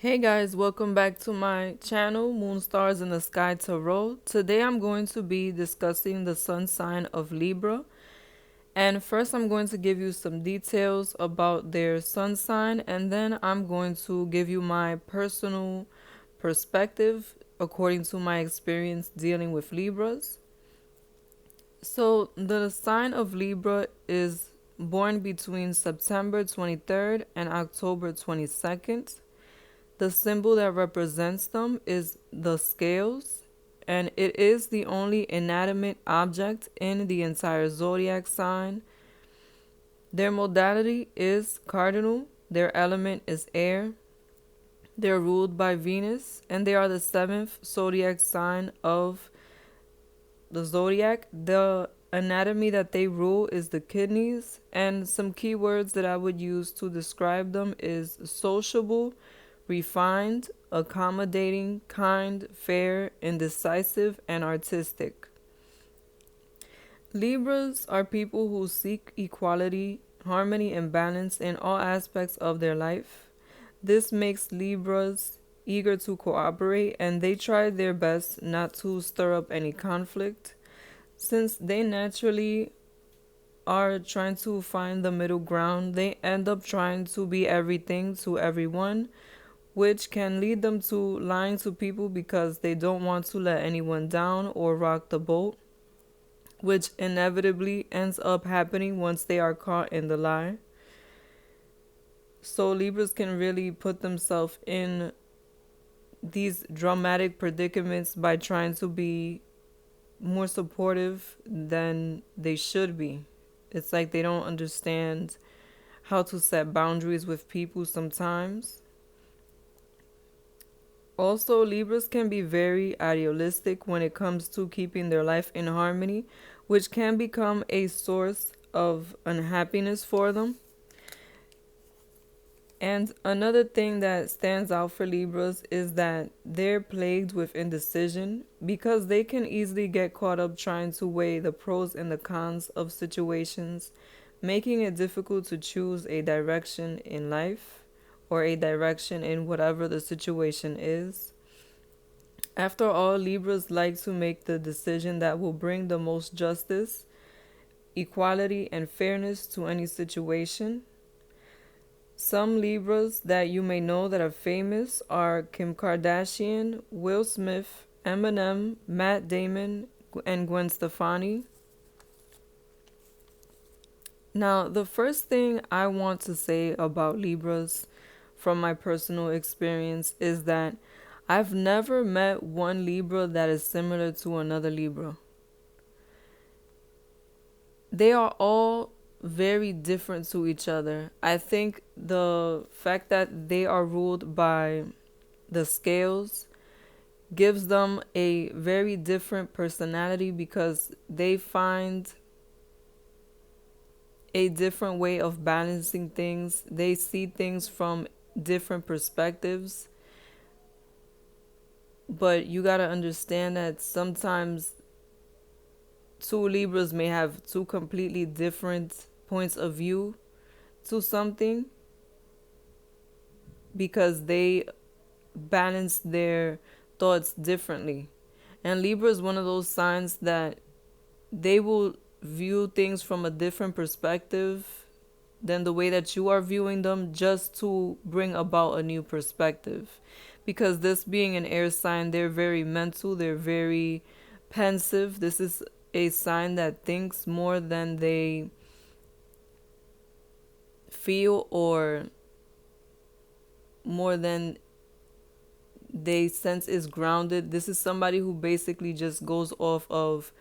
Hey guys, welcome back to my channel, Moon Stars in the Sky Tarot. Today I'm going to be discussing the sun sign of Libra. And first I'm going to give you some details about their sun sign, and then I'm going to give you my personal perspective according to my experience dealing with Libras. So the sign of Libra is born between September 23rd and October 22nd. The symbol that represents them is the scales, and it is the only inanimate object in the entire zodiac sign. Their modality is cardinal, their element is air, they're ruled by Venus, and they are the seventh zodiac sign of the zodiac. The anatomy that they rule is the kidneys, and some keywords that I would use to describe them is sociable, refined, accommodating, kind, fair, indecisive, and artistic. Libras are people who seek equality, harmony, and balance in all aspects of their life. This makes Libras eager to cooperate, and they try their best not to stir up any conflict. Since they naturally are trying to find the middle ground, they end up trying to be everything to everyone, which can lead them to lying to people because they don't want to let anyone down or rock the boat, which inevitably ends up happening once they are caught in the lie. So Libras can really put themselves in these dramatic predicaments by trying to be more supportive than they should be. It's like they don't understand how to set boundaries with people sometimes. Also, Libras can be very idealistic when it comes to keeping their life in harmony, which can become a source of unhappiness for them. And another thing that stands out for Libras is that they're plagued with indecision because they can easily get caught up trying to weigh the pros and the cons of situations, making it difficult to choose a direction in life or a direction in whatever the situation is. After all, Libras like to make the decision that will bring the most justice, equality, and fairness to any situation. Some Libras that you may know that are famous are Kim Kardashian, Will Smith, Eminem, Matt Damon, and Gwen Stefani. Now, the first thing I want to say about Libras from my personal experience is that I've never met one Libra that is similar to another Libra. They are all very different to each other. I think the fact that they are ruled by the scales gives them a very different personality because they find a different way of balancing things. They see things from different perspectives. But you got to understand that sometimes two Libras may have two completely different points of view to something because they balance their thoughts differently. And Libra is one of those signs that they will view things from a different perspective than the way that you are viewing them just to bring about a new perspective. Because this being an air sign, they're very mental, they're very pensive. This is a sign that thinks more than they feel or more than they sense is grounded. This is somebody who basically just goes off of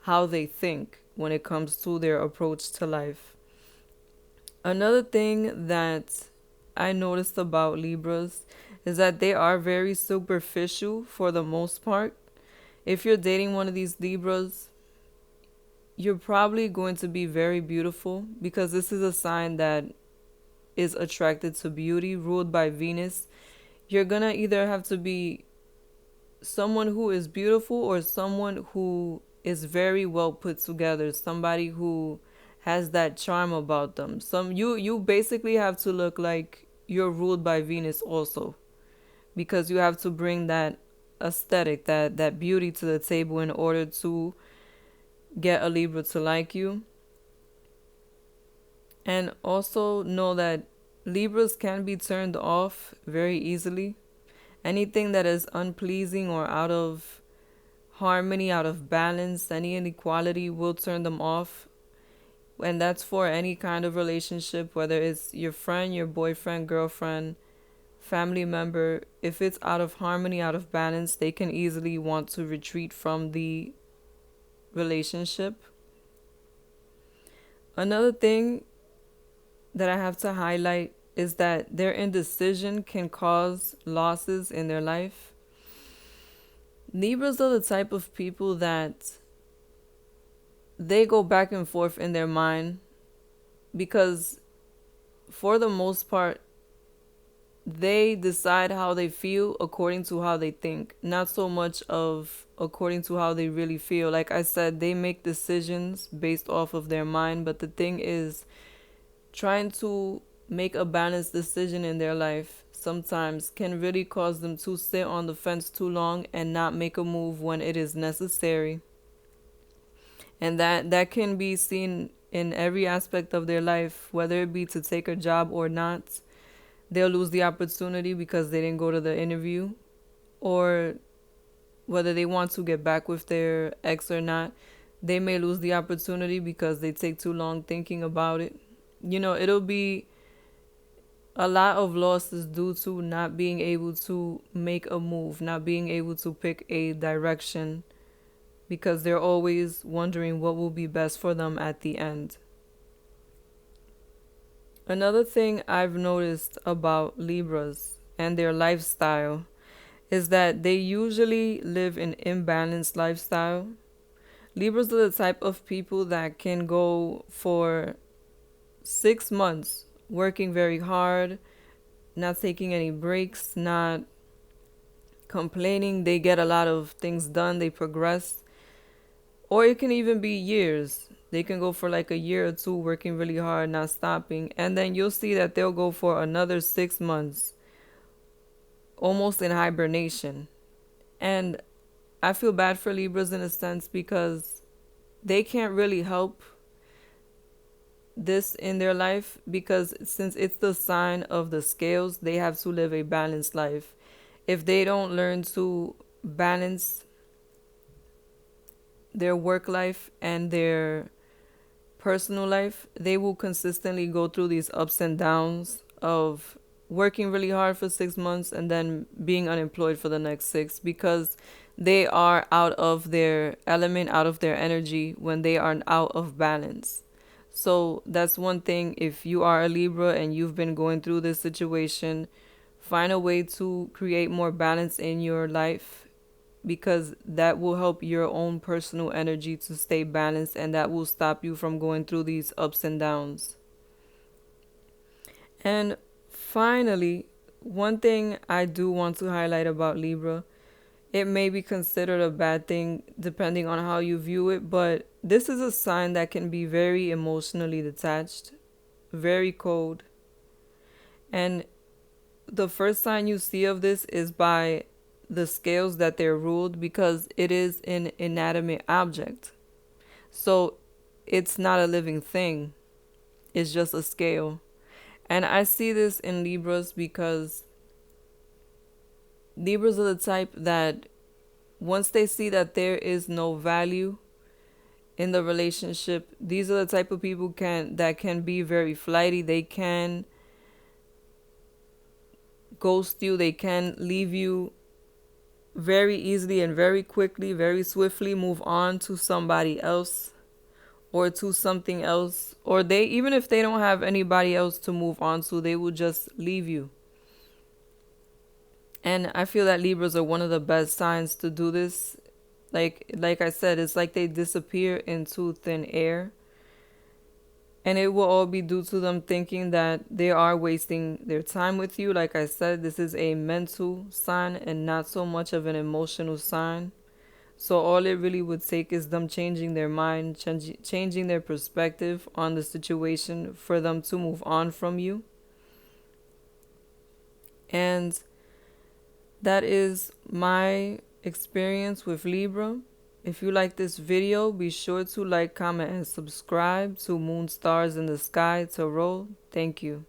how they think when it comes to their approach to life. Another thing that I noticed about Libras is that they are very superficial for the most part. If you're dating one of these Libras, you're probably going to be very beautiful because this is a sign that is attracted to beauty, ruled by Venus. You're gonna either have to be someone who is beautiful or someone who is very well put together, somebody who has that charm about them. You basically have to look like you're ruled by Venus also. because you have to bring that aesthetic, that beauty to the table in order to get a Libra to like you. And also know that Libras can be turned off very easily. Anything that is unpleasing or out of harmony, out of balance, any inequality will turn them off. And that's for any kind of relationship, whether it's your friend, your boyfriend, girlfriend, family member. If it's out of harmony, out of balance, they can easily want to retreat from the relationship. Another thing that I have to highlight is that their indecision can cause losses in their life. Libras are the type of people that they go back and forth in their mind because, for the most part, they decide how they feel according to how they think, not so much of according to how they really feel. Like I said, they make decisions based off of their mind, but the thing is, trying to make a balanced decision in their life sometimes can really cause them to sit on the fence too long and not make a move when it is necessary. And that can be seen in every aspect of their life, whether it be to take a job or not. They'll lose the opportunity because they didn't go to the interview, or whether they want to get back with their ex or not, they may lose the opportunity because they take too long thinking about it. It'll be a lot of losses due to not being able to make a move, not being able to pick a direction, because they're always wondering what will be best for them at the end. Another thing I've noticed about Libras and their lifestyle is that they usually live an imbalanced lifestyle. Libras are the type of people that can go for 6 months working very hard, not taking any breaks, not complaining. They get a lot of things done, they progress. Or it can even be years. They can go for like a year or two working really hard, not stopping. And then you'll see that they'll go for another 6 months, almost in hibernation. And I feel bad for Libras in a sense because they can't really help this in their life, because since it's the sign of the scales, they have to live a balanced life. If they don't learn to balance their work life and their personal life, they will consistently go through these ups and downs of working really hard for 6 months and then being unemployed for the next six, because they are out of their element, out of their energy when they are out of balance. So that's one thing. If you are a Libra and you've been going through this situation, find a way to create more balance in your life, because that will help your own personal energy to stay balanced, and that will stop you from going through these ups and downs. And finally, one thing I do want to highlight about Libra, it may be considered a bad thing depending on how you view it, but this is a sign that can be very emotionally detached, very cold. And the first sign you see of this is by the scales that they're ruled, because it is an inanimate object. So it's not a living thing, it's just a scale. And I see this in Libras because Libras are the type that once they see that there is no value in the relationship, these are the type of people that can be very flighty. They can ghost you, they can leave you very easily and very quickly, very swiftly, move on to somebody else or to something else. Or they, even if they don't have anybody else to move on to, they will just leave you. And I feel that Libras are one of the best signs to do this. Like I said, it's like they disappear into thin air. And it will all be due to them thinking that they are wasting their time with you. Like I said, this is a mental sign and not so much of an emotional sign. So all it really would take is them changing their mind, changing their perspective on the situation for them to move on from you. And That is my experience with Libra. If you like this video, be sure to like, comment, and subscribe to Moon Stars in the Sky Tarot. Thank you.